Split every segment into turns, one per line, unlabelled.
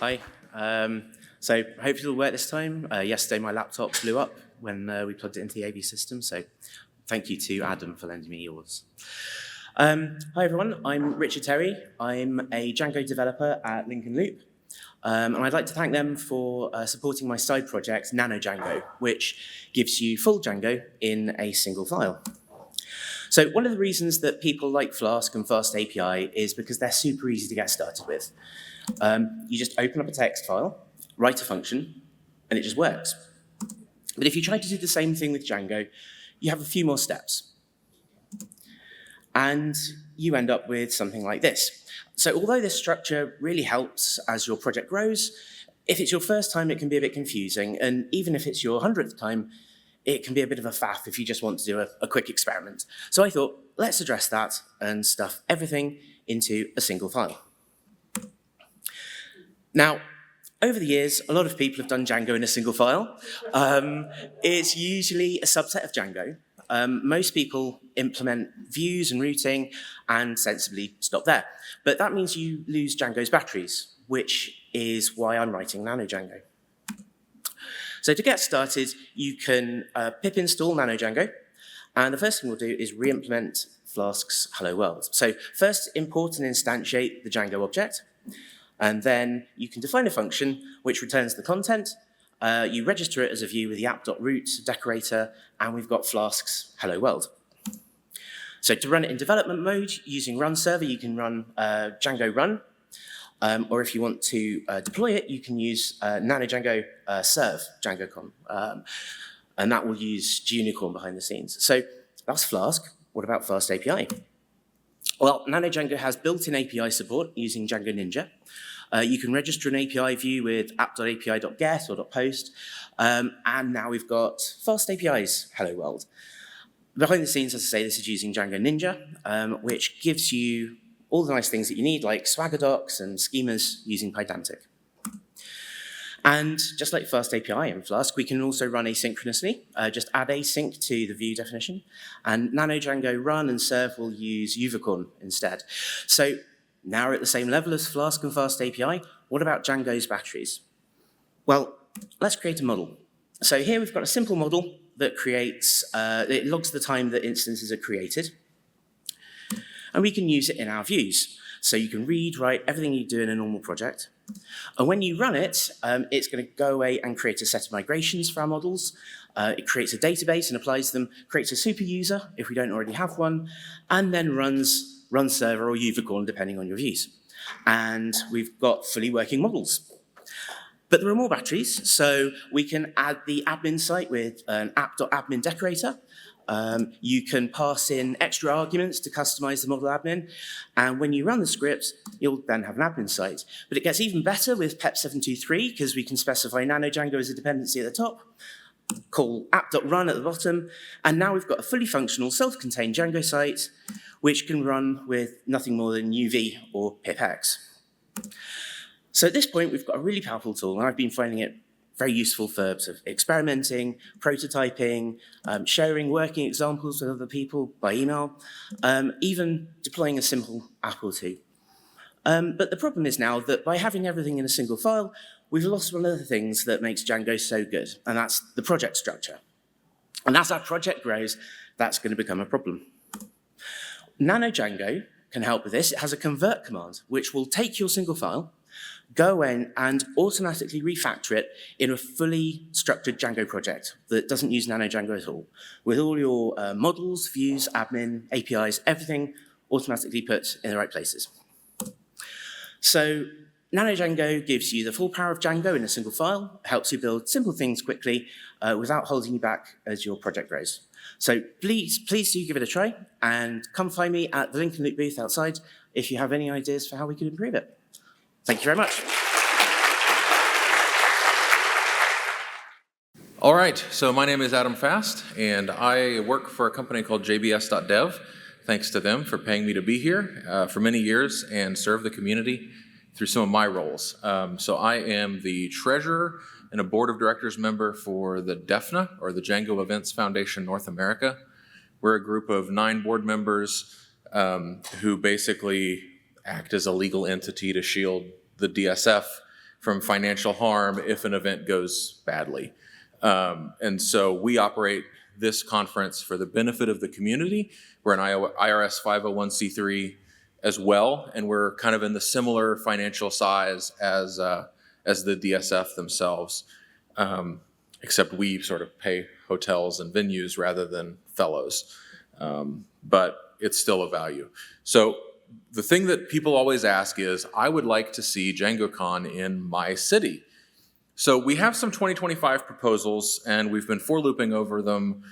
Hi. So hopefully it'll work this time. Yesterday my laptop blew up when we plugged it into the AV system, so thank you to Adam for lending me yours. Hi everyone, I'm Richard Terry. I'm a Django developer at Lincoln Loop. And I'd like to thank them for supporting my side project, NanoDjango, which gives you full Django in a single file. So one of the reasons that people like Flask and Fast API is because they're super easy to get started with. You just open up a text file, write a function, and it just works. But if you try to do the same thing with Django, you have a few more steps. And you end up with something like this. So although this structure really helps as your project grows, if it's your first time, it can be a bit confusing. And even if it's your 100th time, it can be a bit of a faff if you just want to do a quick experiment. So I thought, let's address that and stuff everything into a single file. Now, over the years, a lot of people have done Django in a single file. It's usually a subset of Django. Most people implement views and routing and sensibly stop there. But that means you lose Django's batteries, which is why I'm writing NanoDjango. So to get started, you can pip install NanoDjango. And the first thing we'll do is re-implement Flask's hello world. So first, import and instantiate the Django object. And then you can define a function which returns the content. You register it as a view with the app.root decorator, and we've got Flask's hello world. So to run it in development mode, using run server, you can run Django run. Or if you want to deploy it, you can use NanoDjango serve DjangoCon. And that will use Unicorn behind the scenes. So that's Flask. What about Fast API? Well, NanoDjango has built-in API support using Django Ninja. You can register an API view with app.api.get or .post. And now we've got Fast API's hello world. Behind the scenes, as I say, this is using Django Ninja, which gives you all the nice things that you need, like Swagger docs and schemas using Pydantic. And just like Fast API in Flask, we can also run asynchronously. Just add async to the view definition. And NanoDjango run and serve will use Unicorn instead. So now we're at the same level as Flask and Fast API. What about Django's batteries? Well, let's create a model. So here we've got a simple model that creates, it logs the time that instances are created. And we can use it in our views. So you can read, write, everything you do in a normal project. And when you run it, it's going to go away and create a set of migrations for our models. It creates a database and applies them, creates a super user if we don't already have one, and then runs run server or Unicorn depending on your views. And we've got fully working models. But there are more batteries, so we can add the admin site with an app.admin decorator. You can pass in extra arguments to customize the model admin, and when you run the scripts, you'll then have an admin site. But it gets even better with PEP723, because we can specify NanoDjango as a dependency at the top, call app.run at the bottom, and now we've got a fully functional, self-contained Django site, which can run with nothing more than UV or pipx. So at this point, we've got a really powerful tool, and I've been finding it very useful for sort of experimenting, prototyping, sharing working examples with other people by email, even deploying a simple app or two. But the problem is now that by having everything in a single file, we've lost one of the things that makes Django so good, and that's the project structure. And as our project grows, that's going to become a problem. NanoDjango can help with this. It has a convert command, which will take your single file, go in and automatically refactor it in a fully structured Django project that doesn't use NanoDjango at all, with all your models, views, admin, APIs, everything automatically put in the right places. So NanoDjango gives you the full power of Django in a single file, helps you build simple things quickly without holding you back as your project grows. So please do give it a try, and come find me at the Lincoln Loop booth outside if you have any ideas for how we can improve it. Thank you very much.
All right, so my name is Adam Fast, and I work for a company called jbs.dev. Thanks to them for paying me to be here for many years and serve the community through some of my roles. So I am the treasurer and a board of directors member for the DEFNA, or the Django Events Foundation North America. We're a group of 9 board members who basically act as a legal entity to shield the DSF from financial harm if an event goes badly. And so we operate this conference for the benefit of the community. We're an IRS 501c3 as well, and we're kind of in the similar financial size as the DSF themselves, except we sort of pay hotels and venues rather than fellows. But it's still a value. So the thing that people always ask is, I would like to see DjangoCon in my city. So we have some 2025 proposals, and we've been for-looping over them,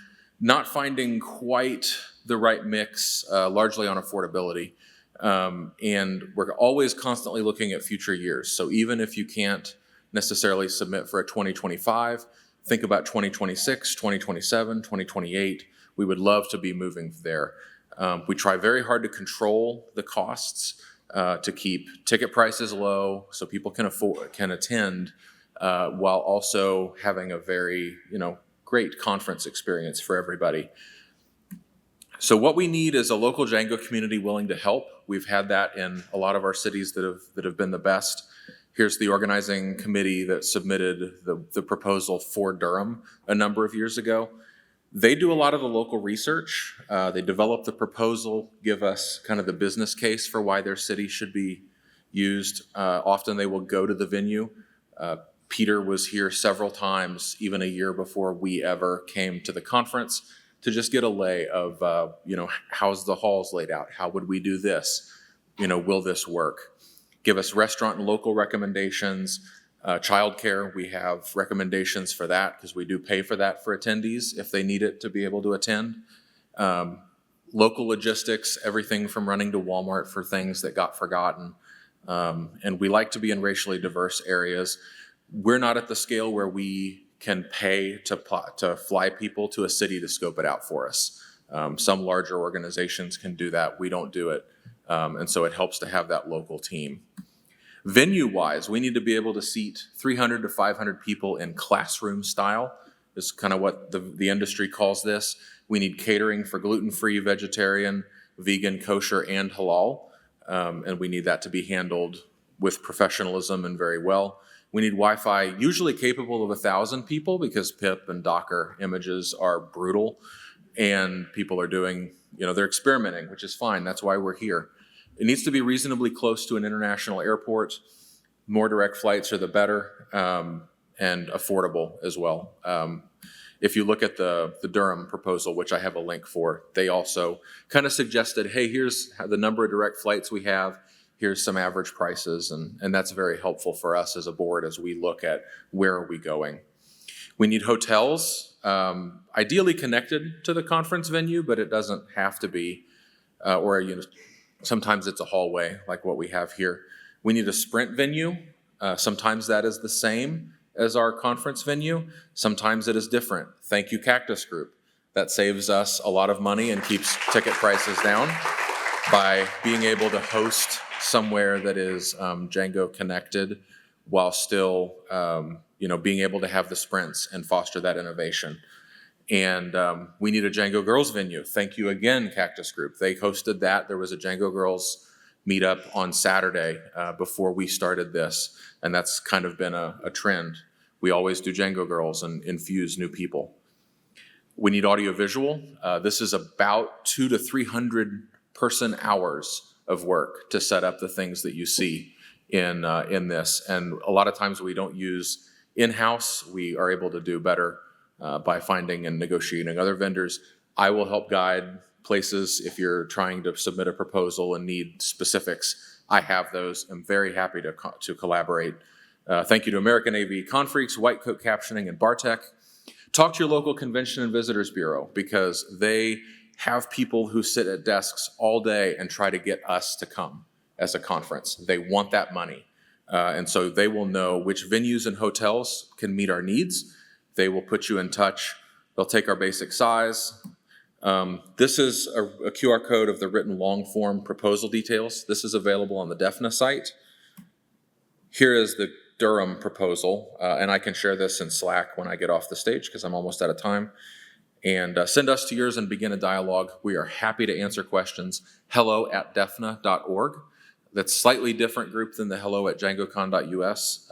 not finding quite the right mix, largely on affordability. And we're always constantly looking at future years. So even if you can't necessarily submit for a 2025, think about 2026, 2027, 2028. We would love to be moving there. We try very hard to control the costs, to keep ticket prices low so people can attend, while also having a very, great conference experience for everybody. So what we need is a local Django community willing to help. We've had that in a lot of our cities that have been the best. Here's the organizing committee that submitted the proposal for Durham a number of years ago. They do a lot of the local research. They develop the proposal, give us kind of the business case for why their city should be used. Often they will go to the venue. Peter was here several times, even a year before we ever came to the conference, to just get a lay of, how's the halls laid out? How would we do this? Will this work? Give us restaurant and local recommendations. Childcare, we have recommendations for that because we do pay for that for attendees if they need it to be able to attend. Local logistics, everything from running to Walmart for things that got forgotten. And we like to be in racially diverse areas. We're not at the scale where we can pay to fly people to a city to scope it out for us. Some larger organizations can do that. We don't do it. And so it helps to have that local team. Venue-wise, we need to be able to seat 300 to 500 people in classroom style. Is kind of what the industry calls this. We need catering for gluten-free, vegetarian, vegan, kosher, and halal. And we need that to be handled with professionalism and very well. We need Wi-Fi usually capable of 1,000 people because PIP and Docker images are brutal. And people are doing, they're experimenting, which is fine. That's why we're here. It needs to be reasonably close to an international airport. More direct flights are the better, and affordable as well. If you look at the Durham proposal, which I have a link for, they also kind of suggested, hey, here's the number of direct flights we have. Here's some average prices, and that's very helpful for us as a board as we look at where are we going. We need hotels, ideally connected to the conference venue, but it doesn't have to be, sometimes it's a hallway like what we have here. We need a Sprint venue. Sometimes that is the same as our conference venue. Sometimes it is different. Thank you, Cactus Group. That saves us a lot of money and keeps ticket prices down by being able to host somewhere that is Django connected while still being able to have the sprints and foster that innovation. And we need a Django Girls venue. Thank you again, Cactus Group. They hosted that. There was a Django Girls meetup on Saturday before we started this, and that's kind of been a trend. We always do Django Girls and infuse new people. We need audiovisual. This is about 200 to 300 person hours of work to set up the things that you see in this. And a lot of times we don't use in-house. We are able to do better by finding and negotiating other vendors. I will help guide places if you're trying to submit a proposal and need specifics. I have those. I'm very happy to collaborate. Thank you to American AV Confreaks, White Coat Captioning, and Bartech. Talk to your local Convention and Visitors Bureau because they have people who sit at desks all day and try to get us to come as a conference. They want that money. And so they will know which venues and hotels can meet our needs. They will put you in touch. They'll take our basic size. This is a QR code of the written long form proposal details. This is available on the DEFNA site. Here is the Durham proposal, and I can share this in Slack when I get off the stage because I'm almost out of time. And send us to yours and begin a dialogue. We are happy to answer questions. hello@defna.org. that's slightly different group than the hello at DjangoCon US.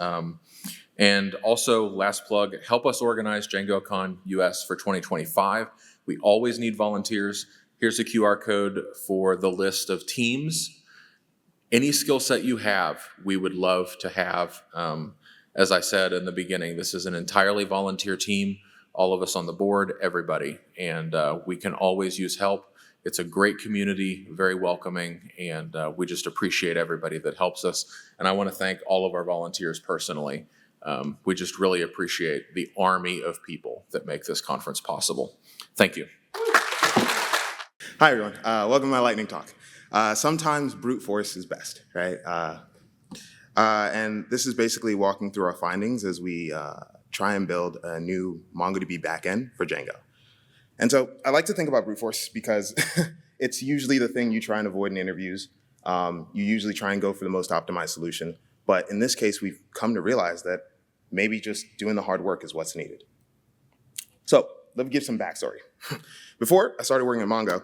And also, last plug, help us organize DjangoCon US for 2025. We always need volunteers. Here's a QR code for the list of teams. Any skill set you have, we would love to have. As I said in the beginning, this is an entirely volunteer team, all of us on the board, everybody, and we can always use help. It's a great community, very welcoming, and we just appreciate everybody that helps us. And I want to thank all of our volunteers personally. We just really appreciate the army of people that make this conference possible. Thank you.
Hi, everyone. Welcome to my lightning talk. Sometimes brute force is best, right? And this is basically walking through our findings as we try and build a new MongoDB backend for Django. And so I like to think about brute force because it's usually the thing you try and avoid in interviews. You usually try and go for the most optimized solution. But in this case, we've come to realize that maybe just doing the hard work is what's needed. So let me give some backstory. Before I started working at Mongo,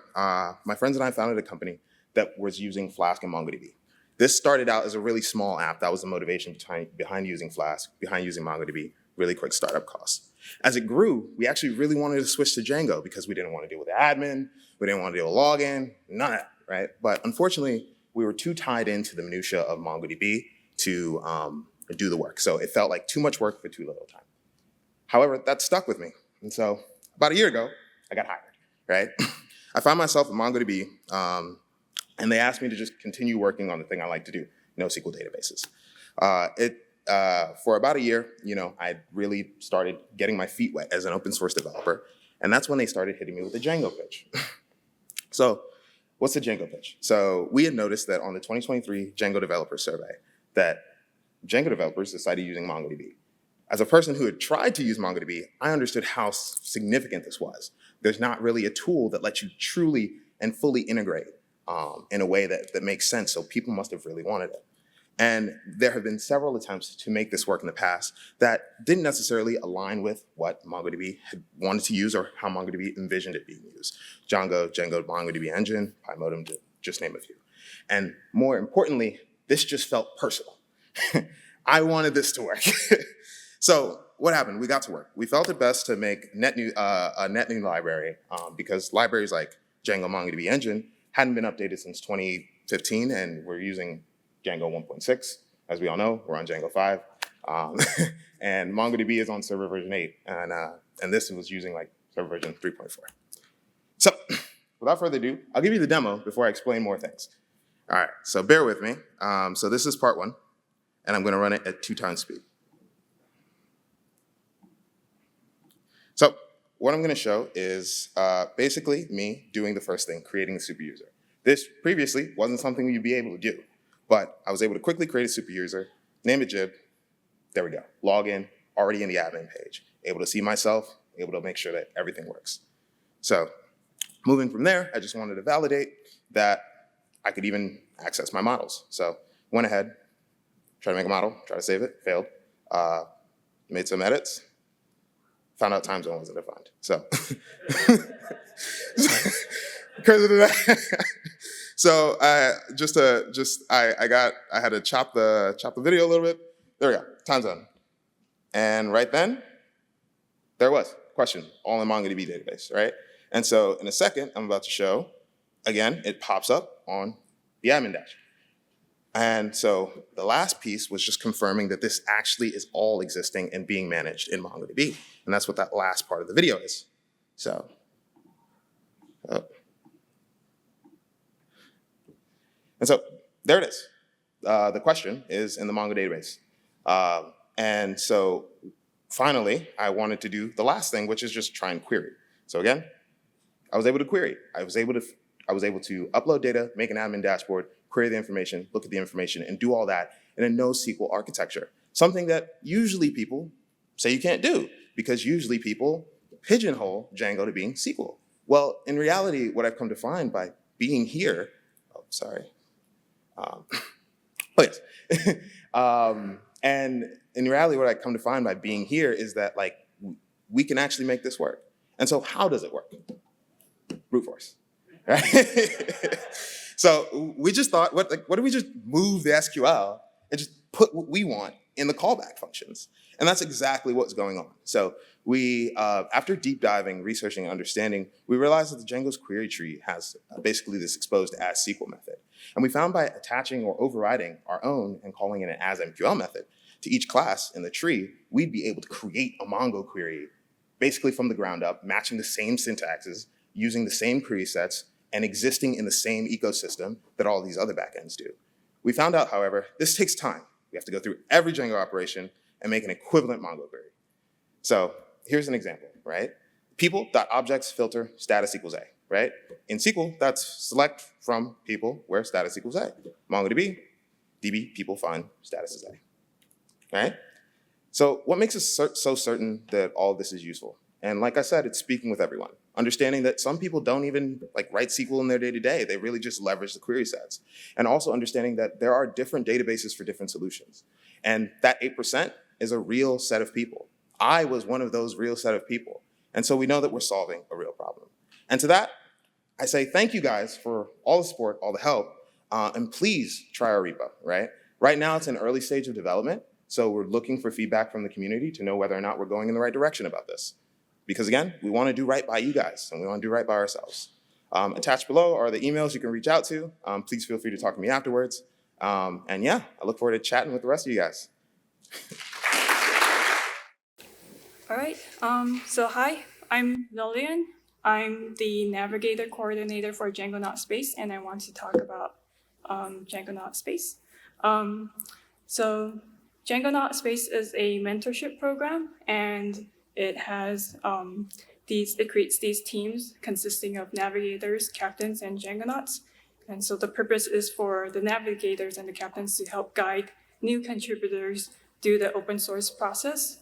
my friends and I founded a company that was using Flask and MongoDB. This started out as a really small app. That was the motivation behind using Flask, behind using MongoDB, really quick startup costs. As it grew, we actually really wanted to switch to Django because we didn't want to deal with the admin, we didn't want to deal with login, none of that, right? But unfortunately, we were too tied into the minutia of MongoDB to do the work. So it felt like too much work for too little time. However, that stuck with me. And so about a year ago, I got hired, right? I found myself at MongoDB, and they asked me to just continue working on the thing I like to do, NoSQL databases. For about a year, I really started getting my feet wet as an open source developer, and that's when they started hitting me with the Django pitch. So what's the Django pitch? So we had noticed that on the 2023 Django developer survey that Django developers decided using MongoDB. As a person who had tried to use MongoDB, I understood how significant this was. There's not really a tool that lets you truly and fully integrate in a way that makes sense, so people must have really wanted it. And there have been several attempts to make this work in the past that didn't necessarily align with what MongoDB had wanted to use or how MongoDB envisioned it being used. Django, MongoDB Engine, PyModem, to just name a few. And more importantly, this just felt personal. I wanted this to work. So what happened? We got to work. We felt it best to make a net new library because libraries like Django MongoDB Engine hadn't been updated since 2015, and we're using Django 1.6. As we all know, we're on Django 5. And MongoDB is on server version 8, and this was using like server version 3.4. So without further ado, I'll give you the demo before I explain more things. All right, so bear with me. So this is part 1, and I'm going to run it at 2 times speed. So what I'm going to show is basically me doing the first thing, creating the super user. This previously wasn't something you'd be able to do, but I was able to quickly create a super user, name it Jib, there we go, log in, already in the admin page, able to see myself, able to make sure that everything works. So moving from there, I just wanted to validate that I could even access my models. So went ahead, tried to make a model, tried to save it, failed, made some edits, found out time zone wasn't defined. So, because of that, so I had to chop the video a little bit. There we go, time zone. And right then, there was question, all in MongoDB database, right? And so in a second, I'm about to show, again, it pops up on the admin dash. And so the last piece was just confirming that this actually is all existing and being managed in MongoDB. And that's what that last part of the video is. So, and so there it is. The question is in the Mongo database. And so finally, I wanted to do the last thing, which is just try and query. So again, I was able to query. I was able to upload data, make an admin dashboard, query the information, look at the information, and do all that in a NoSQL architecture. Something that usually people say you can't do, because usually people pigeonhole Django to being SQL. Well, in reality, what I've come to find by being here, yes. And in reality, what I come to find by being here is that we can actually make this work. And so how does it work? Brute force, right? So we just thought, what if we just move the SQL and just put what we want in the callback functions? And that's exactly what's going on. So we, after deep diving, researching, and understanding, we realized that the Django's query tree has basically this exposed as SQL method. And we found by attaching or overriding our own and calling it an as MQL method to each class in the tree, we'd be able to create a Mongo query basically from the ground up, matching the same syntaxes, using the same query sets, and existing in the same ecosystem that all these other backends do. We found out, however, this takes time. We have to go through every Django operation and make an equivalent Mongo query. So here's an example, right? People.objects filter status equals A, right? In SQL, that's select from people where status equals A. MongoDB, DB people find status is A, right? So what makes us so certain that all of this is useful? And like I said, it's speaking with everyone. Understanding that some people don't even write SQL in their day-to-day. They really just leverage the query sets. And also understanding that there are different databases for different solutions. And that 8% is a real set of people. I was one of those real set of people. And so we know that we're solving a real problem. And to that, I say thank you guys for all the support, all the help, and please try our repo, right? Right now it's an early stage of development, so we're looking for feedback from the community to know whether or not we're going in the right direction about this. Because again, we want to do right by you guys, and we want to do right by ourselves. Attached below are the emails you can reach out to. Please feel free to talk to me afterwards. And yeah, I look forward to chatting with the rest of you guys.
All right, so hi, I'm Lillian. I'm the Navigator Coordinator for Django Not Space, and I want to talk about Django Not Space. So Django Not Space is a mentorship program, and it has it creates these teams consisting of navigators, captains, and Djangonauts. And so the purpose is for the navigators and the captains to help guide new contributors through the open source process.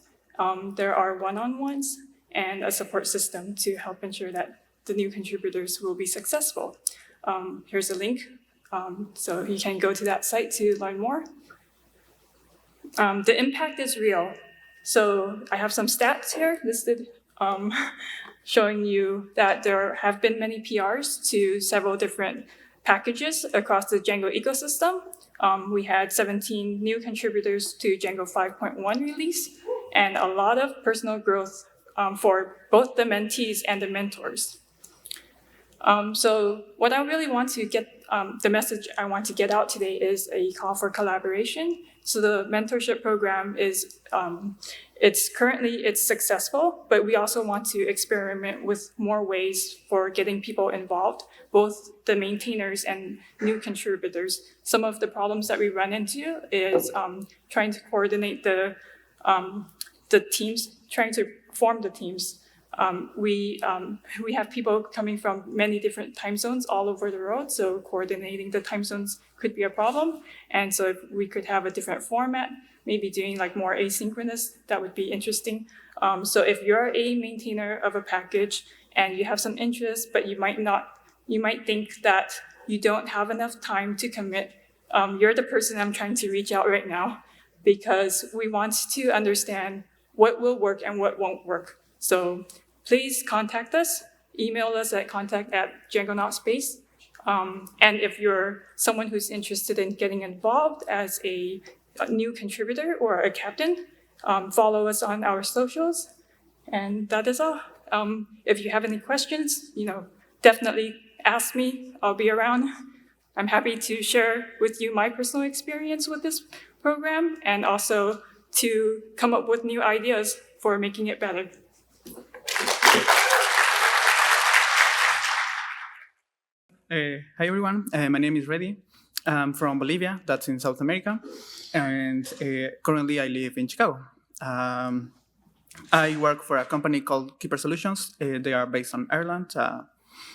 There are one-on-ones and a support system to help ensure that the new contributors will be successful. Here's a link, so you can go to that site to learn more. The impact is real. So I have some stats here listed, showing you that there have been many PRs to several different packages across the Django ecosystem. We had 17 new contributors to Django 5.1 release, and a lot of personal growth for both the mentees and the mentors. So what I really want to get, the message I want to get out today is a call for collaboration. So the mentorship program is, it's successful, but we also want to experiment with more ways for getting people involved, both the maintainers and new contributors. Some of the problems that we run into is trying to coordinate the teams, trying to form the teams. We have people coming from many different time zones all over the world, so coordinating the time zones could be a problem. And so if we could have a different format, maybe doing more asynchronous, that would be interesting. So if you're a maintainer of a package and you have some interest, but you might think that you don't have enough time to commit, you're the person I'm trying to reach out right now, because we want to understand what will work and what won't work. So please contact us, email us at contact@django.space. And if you're someone who's interested in getting involved as a new contributor or a captain, follow us on our socials. And that is all. If you have any questions, definitely ask me. I'll be around. I'm happy to share with you my personal experience with this program and also to come up with new ideas for making it better.
Hi everyone, my name is Reddy. I'm from Bolivia, that's in South America, and currently I live in Chicago. I work for a company called Keeper Solutions. They are based on Ireland,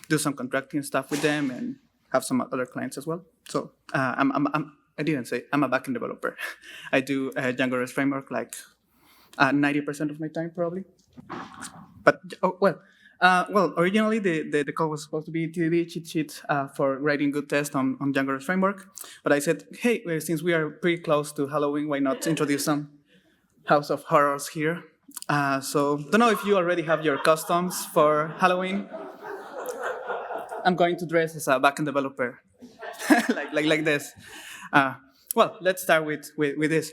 do some contracting stuff with them and have some other clients as well. So I didn't say, I'm a backend developer. I do Django REST framework 90% of my time probably. But, originally the code was supposed to be TDD cheat sheet for writing good tests on Django REST framework. But I said, hey, since we are pretty close to Halloween, why not introduce some House of Horrors here? So don't know if you already have your customs for Halloween. I'm going to dress as a backend developer like this. Well, let's start with this.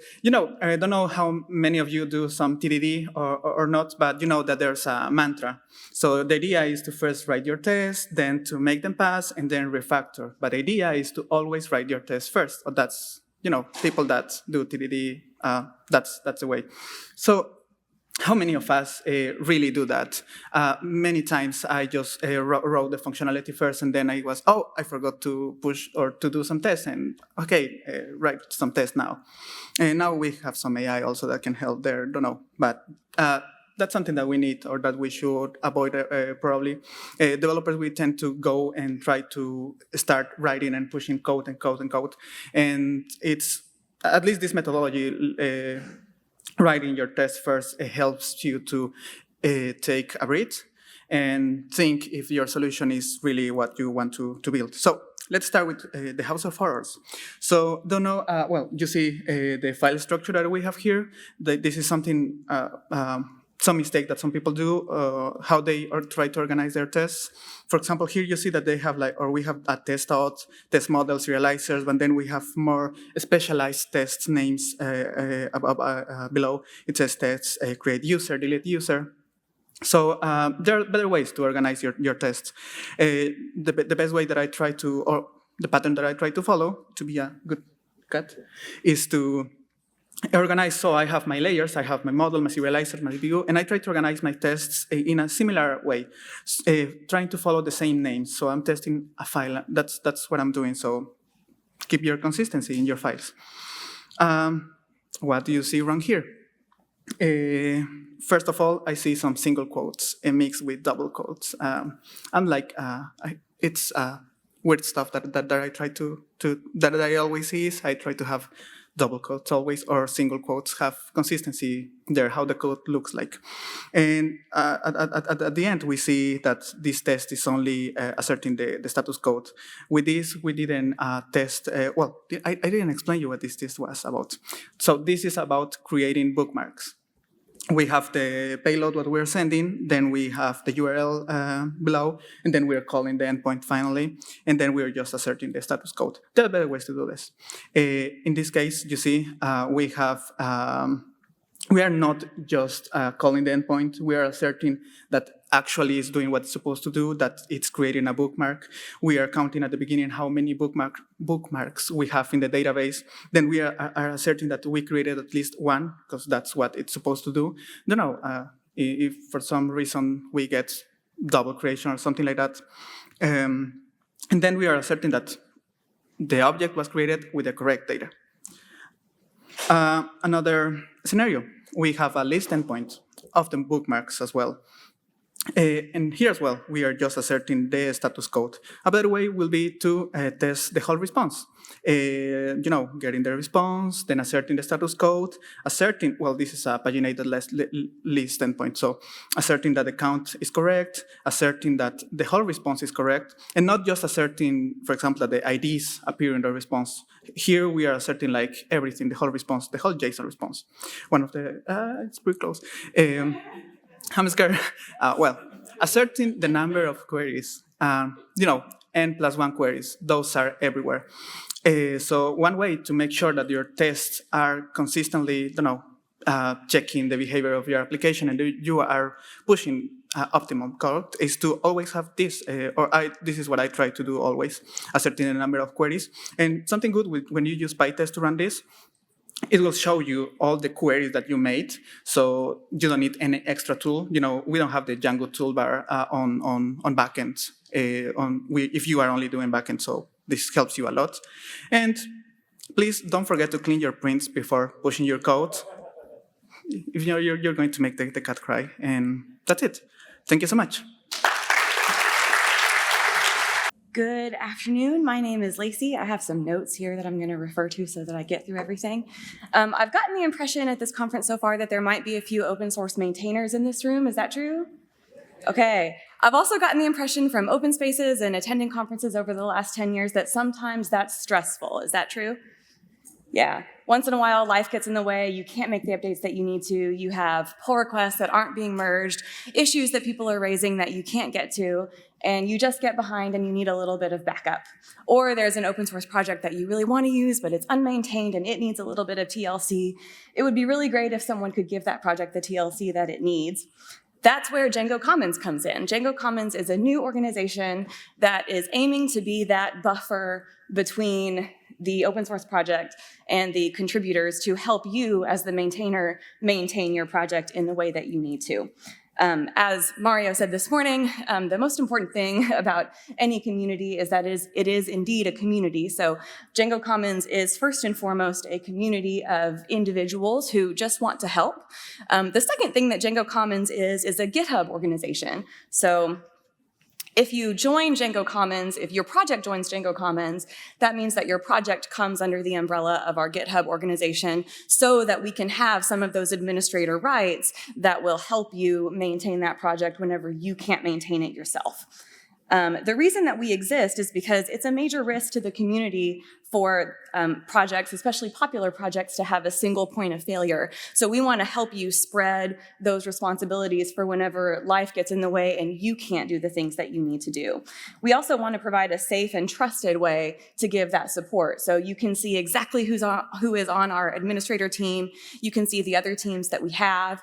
I don't know how many of you do some TDD or not, but you know that there's a mantra. So the idea is to first write your tests, then to make them pass, and then refactor. But the idea is to always write your tests first. Or that's, people that do TDD, that's the way. So how many of us really do that? Many times I just wrote the functionality first, and then I forgot to push or to do some tests, and write some tests now. And now we have some AI also that can help there, don't know. But that's something that we need or that we should avoid probably. Developers, we tend to go and try to start writing and pushing code and code and code. And it's, at least this methodology, writing your test first helps you to take a breath and think if your solution is really what you want to build. So let's start with the House of Horrors. So don't know, you see the file structure that we have here. This is something, some mistake that some people do, how they try to organize their tests. For example, here you see that they have we have a test out, test models, serializers, but then we have more specialized test names below. It says tests, create user, delete user. So there are better ways to organize your tests. The best way that I try to, or the pattern that I try to follow to be a good cat, is to organize. So I have my layers, I have my model, my serializer, my view, and I try to organize my tests in a similar way, trying to follow the same names. So I'm testing a file. That's what I'm doing. So keep your consistency in your files. What do you see wrong here? First of all, I see some single quotes mixed with double quotes. It's weird stuff that I try that I always see is I try to have double quotes always, or single quotes, have consistency there, how the code looks like. And at the end, we see that this test is only asserting the status code. With this, we didn't test, I didn't explain you what this test was about. So this is about creating bookmarks. We have the payload, what we're sending, then we have the URL below, and then we're calling the endpoint finally, and then we're just asserting the status code. There are better ways to do this. In this case, you see, we are not just calling the endpoint, we are asserting that actually is doing what it's supposed to do, that it's creating a bookmark. We are counting at the beginning how many bookmarks we have in the database. Then we are asserting that we created at least one, because that's what it's supposed to do. If for some reason we get double creation or something like that. And then we are asserting that the object was created with the correct data. Another scenario, we have a list endpoint of the bookmarks as well. And here as well, we are just asserting the status code. A better way will be to test the whole response. Getting the response, then asserting the status code, asserting, this is a paginated list endpoint, so asserting that the count is correct, asserting that the whole response is correct, and not just asserting, for example, that the IDs appear in the response. Here we are asserting everything, the whole response, the whole JSON response. One of the, it's pretty close. I'm scared. Asserting the number of queries, n+1 queries, those are everywhere. So one way to make sure that your tests are consistently, checking the behavior of your application and you are pushing optimum code is to always have this, this is what I try to do always, asserting the number of queries. And something good when you use PyTest to run this, it will show you all the queries that you made, so you don't need any extra tool. We don't have the Django toolbar on backend, if you are only doing backend, so this helps you a lot. And please don't forget to clean your prints before pushing your code. If you're going to make the cat cry, and that's it. Thank you so much.
Good afternoon. My name is Lacey. I have some notes here that I'm going to refer to so that I get through everything. I've gotten the impression at this conference so far that there might be a few open source maintainers in this room. Is that true? Okay. I've also gotten the impression from open spaces and attending conferences over the last 10 years that sometimes that's stressful. Is that true? Yeah. Once in a while, life gets in the way. You can't make the updates that you need to. You have pull requests that aren't being merged, issues that people are raising that you can't get to. and you just get behind and you need a little bit of backup. Or there's an open source project that you really want to use, but it's unmaintained and it needs a little bit of TLC. It would be really great if someone could give that project the TLC that it needs. That's where Django Commons comes in. Django Commons is a new organization that is aiming to be that buffer between the open source project and the contributors to help you as the maintainer maintain your project in the way that you need to. As Mario said this morning, the most important thing about any community is that it is indeed a community. So Django Commons is first and foremost a community of individuals who just want to help. The second thing that Django Commons is a GitHub organization. So if you join Django Commons, if your project joins Django Commons, that means that your project comes under the umbrella of our GitHub organization so that we can have some of those administrator rights that will help you maintain that project whenever you can't maintain it yourself. The reason that we exist is because it's a major risk to the community for projects, especially popular projects, to have a single point of failure. So we want to help you spread those responsibilities for whenever life gets in the way and you can't do the things that you need to do. We also want to provide a safe and trusted way to give that support. So you can see exactly who is on our administrator team. You can see the other teams that we have.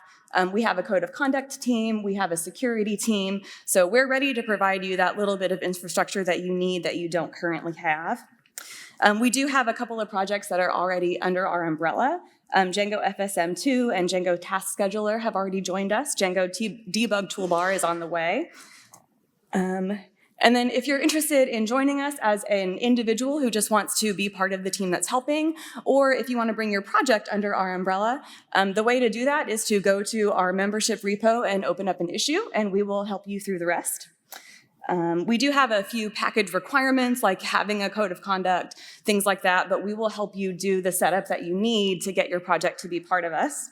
We have a code of conduct team, we have a security team, so we're ready to provide you that little bit of infrastructure that you need that you don't currently have. We do have a couple of projects that are already under our umbrella. Django FSM2 and Django Task Scheduler have already joined us. Django Debug Toolbar is on the way. And then if you're interested in joining us as an individual who just wants to be part of the team that's helping, or if you want to bring your project under our umbrella, the way to do that is to go to our membership repo and open up an issue, and we will help you through the rest. We do have a few package requirements, like having a code of conduct, things like that, but we will help you do the setup that you need to get your project to be part of us.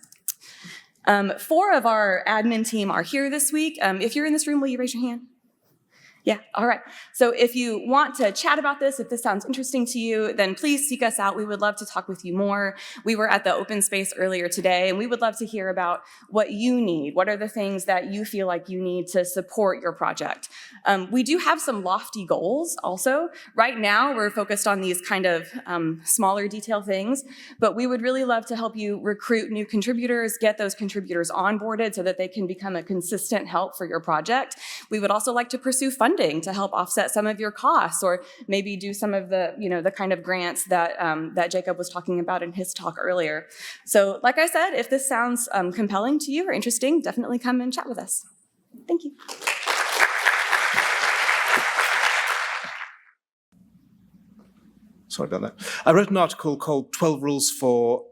4 of our admin team are here this week. If you're in this room, will you raise your hand? Yeah, all right. So if you want to chat about this, if this sounds interesting to you, then please seek us out. We would love to talk with you more. We were at the open space earlier today, and we would love to hear about what you need. What are the things that you feel like you need to support your project? We do have some lofty goals also. Right now, we're focused on these kind of smaller detail things, but we would really love to help you recruit new contributors, get those contributors onboarded so that they can become a consistent help for your project. We would also like to pursue funding to help offset some of your costs, or maybe do some of the, the kind of grants that that Jacob was talking about in his talk earlier. So, like I said, if this sounds compelling to you or interesting, definitely come and chat with us. Thank you.
Sorry about that. I wrote an article called 12 Rules for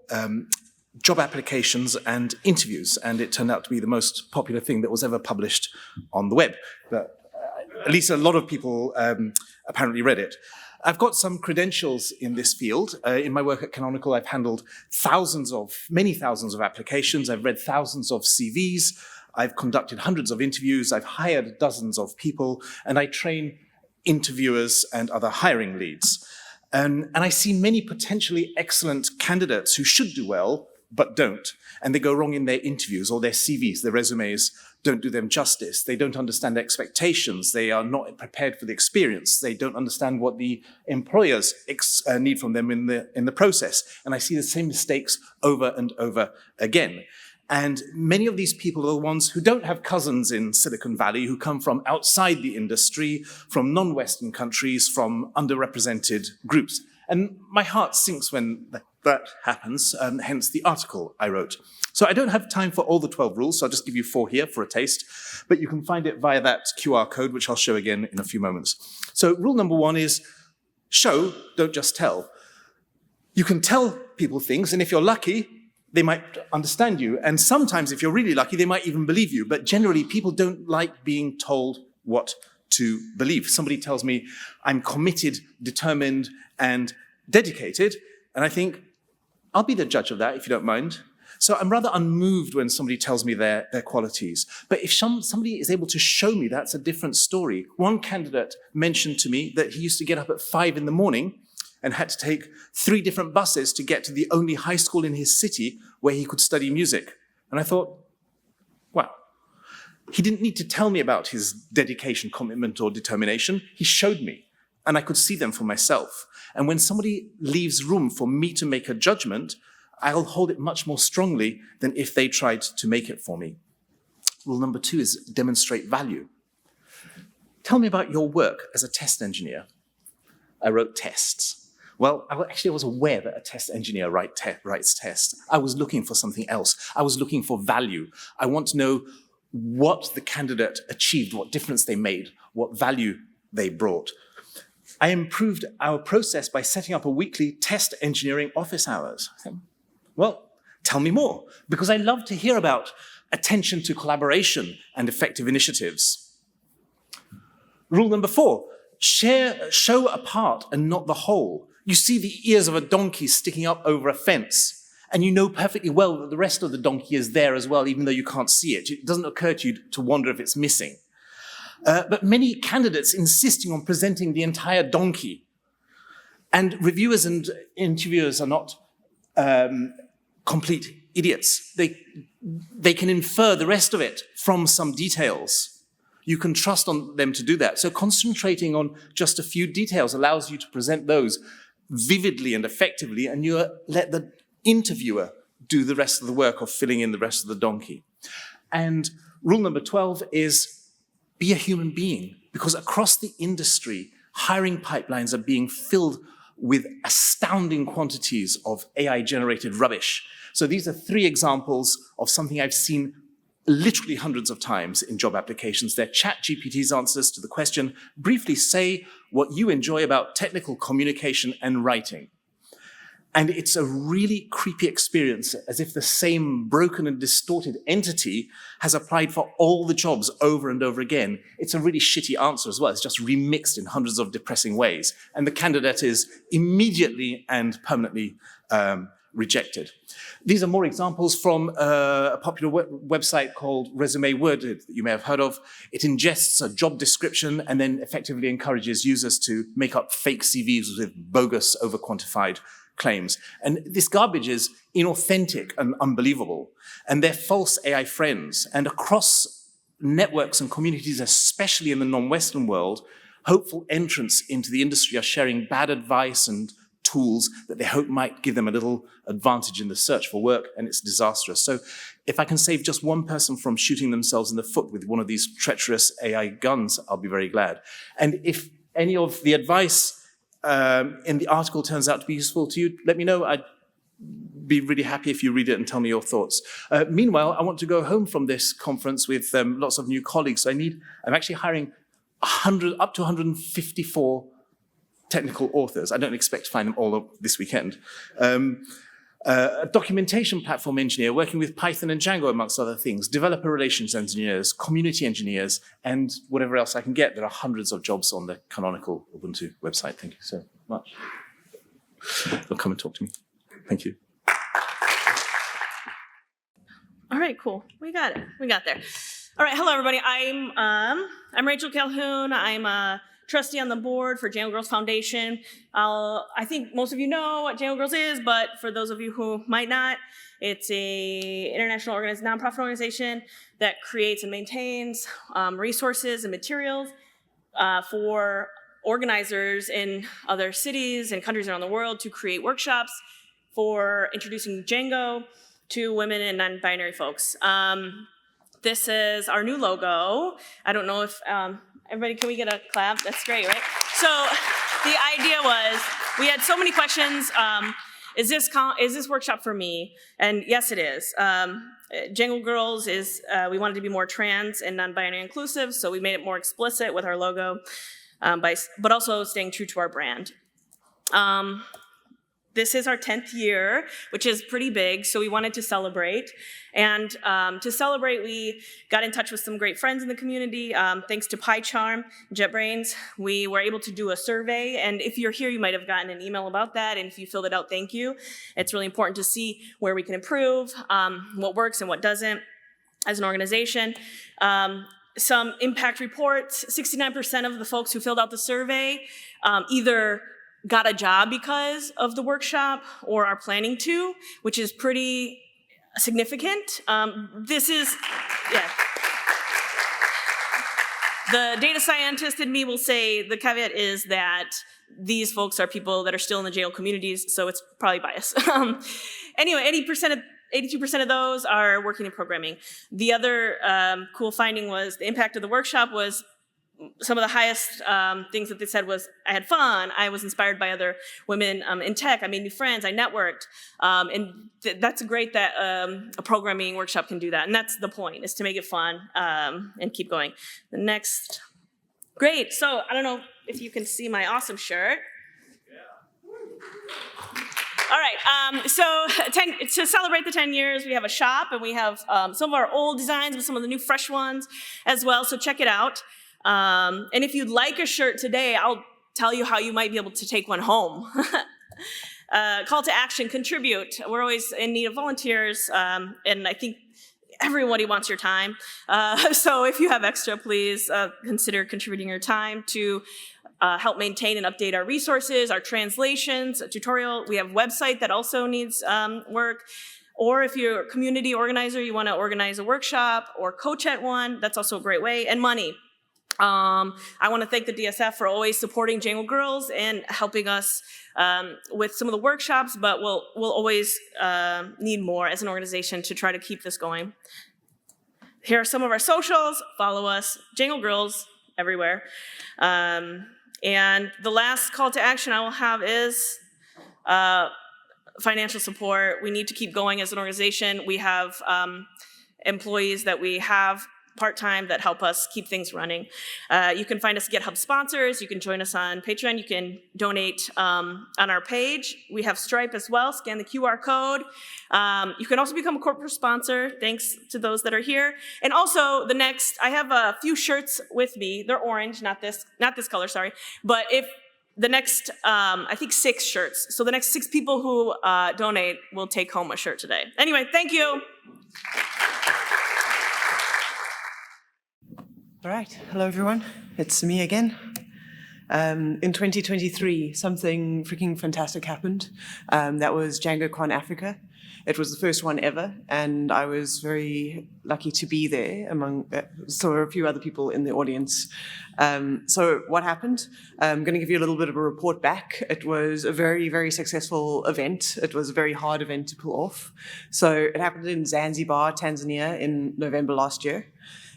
Job Applications and Interviews, and it turned out to be the most popular thing that was ever published on the web. But, at least a lot of people apparently read it. I've got some credentials in this field. In my work at Canonical, I've handled many thousands of applications. I've read thousands of CVs. I've conducted hundreds of interviews. I've hired dozens of people, and I train interviewers and other hiring leads. And I see many potentially excellent candidates who should do well, but don't. And they go wrong in their interviews or their CVs, their resumes don't do them justice. They don't understand expectations. They are not prepared for the experience. They don't understand what the employers need from them in the process. And I see the same mistakes over and over again. And many of these people are the ones who don't have cousins in Silicon Valley, who come from outside the industry, from non-Western countries, from underrepresented groups. And my heart sinks when that happens, hence the article I wrote. So I don't have time for all the 12 rules, so I'll just give you 4 here for a taste, but you can find it via that QR code, which I'll show again in a few moments. So rule number 1 is show, don't just tell. You can tell people things, and if you're lucky, they might understand you. And sometimes, if you're really lucky, they might even believe you. But generally, people don't like being told what to believe. Somebody tells me I'm committed, determined, and dedicated, and I think, I'll be the judge of that, if you don't mind. So I'm rather unmoved when somebody tells me their qualities. But if somebody is able to show me, that's a different story. One candidate mentioned to me that he used to get up at 5 in the morning and had to take 3 different buses to get to the only high school in his city where he could study music. And I thought, wow. He didn't need to tell me about his dedication, commitment, or determination. He showed me, and I could see them for myself. And when somebody leaves room for me to make a judgment, I'll hold it much more strongly than if they tried to make it for me. Rule number 2 is demonstrate value. Tell me about your work as a test engineer. I wrote tests. Well, I was aware that a test engineer writes tests. I was looking for something else. I was looking for value. I want to know what the candidate achieved, what difference they made, what value they brought. I improved our process by setting up a weekly test engineering office hours. Well, tell me more, because I love to hear about attention to collaboration and effective initiatives. Rule number 4, show a part and not the whole. You see the ears of a donkey sticking up over a fence, and you know perfectly well that the rest of the donkey is there as well, even though you can't see it. It doesn't occur to you to wonder if it's missing. But many candidates insisting on presenting the entire donkey. And reviewers and interviewers are not complete idiots. They can infer the rest of it from some details. You can trust on them to do that. So concentrating on just a few details allows you to present those vividly and effectively, and you let the interviewer do the rest of the work of filling in the rest of the donkey. And rule number 12 is be a human being, because across the industry, hiring pipelines are being filled with astounding quantities of AI-generated rubbish. So these are 3 examples of something I've seen literally hundreds of times in job applications. They're ChatGPT's answers to the question, briefly say what you enjoy about technical communication and writing. And it's a really creepy experience, as if the same broken and distorted entity has applied for all the jobs over and over again. It's a really shitty answer as well. It's just remixed in hundreds of depressing ways. And the candidate is immediately and permanently rejected. These are more examples from a popular website called Resume Word that you may have heard of. It ingests a job description and then effectively encourages users to make up fake CVs with bogus, over-quantified claims. And this garbage is inauthentic and unbelievable. And they're false AI friends. And across networks and communities, especially in the non-Western world, hopeful entrants into the industry are sharing bad advice and tools that they hope might give them a little advantage in the search for work, and it's disastrous. So if I can save just one person from shooting themselves in the foot with one of these treacherous AI guns, I'll be very glad. And if any of the advice in the article turns out to be useful to you, let me know. I'd be really happy if you read it and tell me your thoughts. Meanwhile, I want to go home from this conference with lots of new colleagues. So I'm actually hiring up to 154 technical authors. I don't expect to find them all this weekend. A documentation platform engineer working with Python and Django, amongst other things, developer relations engineers, community engineers, and whatever else I can get. There are hundreds of jobs on the canonical Ubuntu website. Thank you so much. They'll come and talk to me. Thank you.
All right, cool. We got it. We got there. All right, hello everybody. I'm Rachel Calhoun. I'm a trustee on the board for Django Girls Foundation. I think most of you know what Django Girls is, but for those of you who might not, it's a international nonprofit organization that creates and maintains resources and materials for organizers in other cities and countries around the world to create workshops for introducing Django to women and non-binary folks. This is our new logo. I don't know if everybody, can we get a clap? That's great, right? So the idea was, we had so many questions. Is this workshop for me? And yes, it is. Django Girls is, we wanted to be more trans and non-binary inclusive, so we made it more explicit with our logo, but also staying true to our brand. This is our 10th year, which is pretty big, so we wanted to celebrate. And to celebrate, we got in touch with some great friends in the community. Thanks to PyCharm, JetBrains, we were able to do a survey. And if you're here, you might have gotten an email about that. And if you filled it out, thank you. It's really important to see where we can improve, what works and what doesn't as an organization. Some impact reports, 69% of the folks who filled out the survey either got a job because of the workshop or are planning to, which is pretty significant. Yeah. The data scientist in me will say the caveat is that these folks are people that are still in the Django communities, so it's probably biased. Anyway, 82% of those are working in programming. The other cool finding was the impact of the workshop was some of the highest things that they said was, I had fun, I was inspired by other women in tech, I made new friends, I networked. And that's great that a programming workshop can do that. And that's the point, is to make it fun and keep going. The next, great. So I don't know if you can see my awesome shirt. All right, so to celebrate the 10 years, we have a shop and we have some of our old designs with some of the new fresh ones as well, so check it out. And if you'd like a shirt today, I'll tell you how you might be able to take one home. Call to action, contribute. We're always in need of volunteers, and I think everybody wants your time. So if you have extra, please consider contributing your time to help maintain and update our resources, our translations, a tutorial. We have a website that also needs work. Or if you're a community organizer, you want to organize a workshop or coach at one, that's also a great way. And money. I want to thank the DSF for always supporting Django Girls and helping us with some of the workshops, but we'll always need more as an organization to try to keep this going. Here are some of our socials. Follow us, Django Girls, everywhere. And the last call to action I will have is financial support. We need to keep going as an organization. We have employees that we have part-time that help us keep things running. You can find us GitHub sponsors. You can join us on Patreon. You can donate on our page. We have Stripe as well. Scan the QR code. You can also become a corporate sponsor. Thanks to those that are here. And also I have a few shirts with me. They're orange, not this color, sorry. But if the next, I think 6 shirts. So the next 6 people who donate will take home a shirt today. Anyway, thank you.
All right, hello everyone, it's me again. In 2023, something freaking fantastic happened. That was DjangoCon Africa. It was the first one ever, and I was very lucky to be there among, so there were a few other people in the audience. So what happened? I'm going to give you a little bit of a report back. It was a very, very successful event. It was a very hard event to pull off. So it happened in Zanzibar, Tanzania in November last year.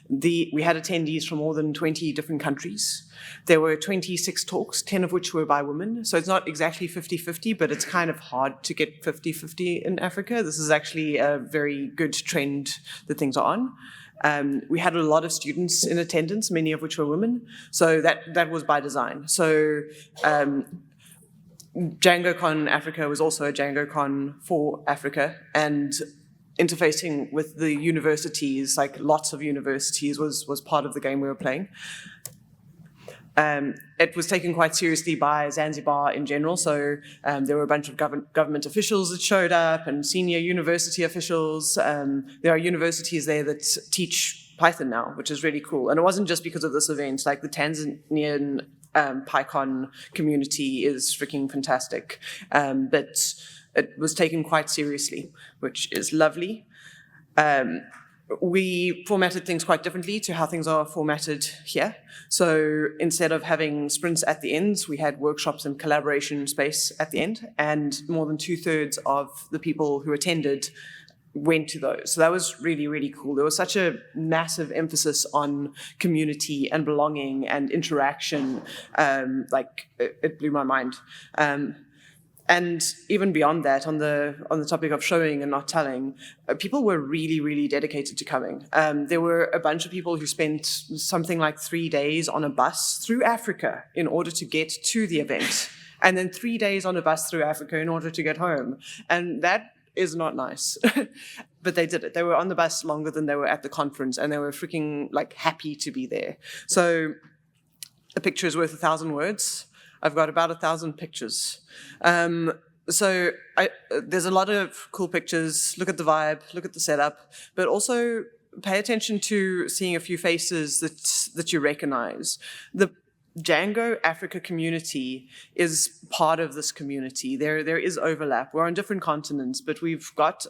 We had attendees from more than 20 different countries. There were 26 talks, 10 of which were by women. So it's not exactly 50-50, but it's kind of hard to get 50-50 in Africa. This is actually a very good trend that things are on. We had a lot of students in attendance, many of which were women. So that was by design. So DjangoCon Africa was also a DjangoCon for Africa, and interfacing with the universities, like lots of universities, was part of the game we were playing. It was taken quite seriously by Zanzibar in general, so there were a bunch of government officials that showed up and senior university officials. There are universities there that teach Python now, which is really cool. And it wasn't just because of this event, like the Tanzanian PyCon community is freaking fantastic. But it was taken quite seriously, which is lovely. We formatted things quite differently to how things are formatted here. So instead of having sprints at the ends, we had workshops and collaboration space at the end, and more than 2/3 of the people who attended went to those. So that was really, really cool. There was such a massive emphasis on community and belonging and interaction. It blew my mind. And even beyond that, on the topic of showing and not telling, people were really, really dedicated to coming. There were a bunch of people who spent something like 3 days on a bus through Africa in order to get to the event, and then 3 days on a bus through Africa in order to get home. And that is not nice. But they did it. They were on the bus longer than they were at the conference, and they were freaking happy to be there. So a picture is worth 1,000 words. I've got about 1,000 pictures. So there's a lot of cool pictures. Look at the vibe, look at the setup, but also pay attention to seeing a few faces that you recognize. The Django Africa community is part of this community. There is overlap. We're on different continents, but we've got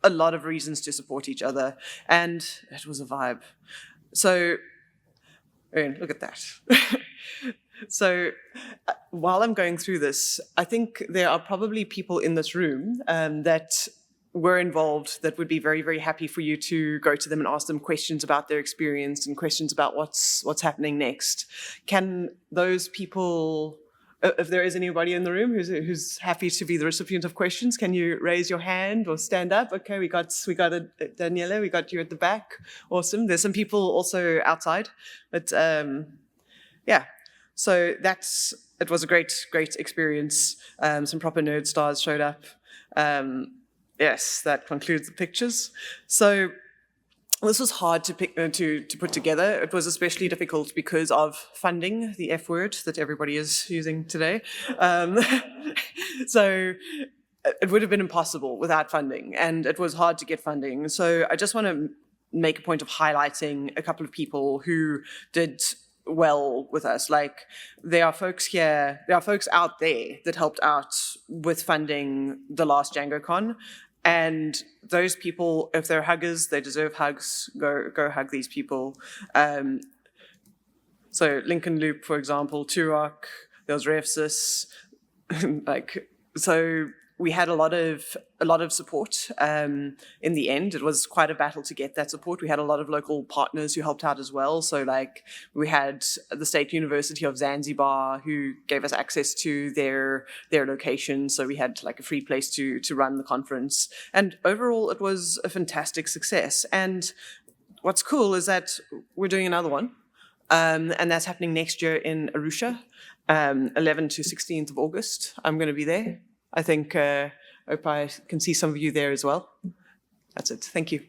a lot of reasons to support each other, and it was a vibe. So And look at that. So while I'm going through this, I think there are probably people in this room that were involved that would be very, very happy for you to go to them and ask them questions about their experience and questions about what's happening next. Can those people, if there is anybody in the room who's happy to be the recipient of questions, can you raise your hand or stand up? Okay, we got Daniela, we got you at the back. Awesome. There's some people also outside, but yeah. So it was a great experience. Some proper nerd stars showed up. Yes, that concludes the pictures. So this was hard to put together. It was especially difficult because of funding, the F word that everybody is using today. So it would have been impossible without funding, and it was hard to get funding. So I just want to make a point of highlighting a couple of people who did well with us. Like, there are folks out there that helped out with funding the last DjangoCon, and those people, if they're huggers, they deserve hugs. Go hug these people. So Lincoln Loop, for example, Turok, there was Revsis, so we had a lot of support. In the end, it was quite a battle to get that support. We had a lot of local partners who helped out as well. So we had the State University of Zanzibar who gave us access to their location. So we had a free place to run the conference. And overall, it was a fantastic success. And what's cool is that we're doing another one. And that's happening next year in Arusha, 11th to 16th of August. I'm going to be there. I think, hope I can see some of you there as well. That's it. Thank you.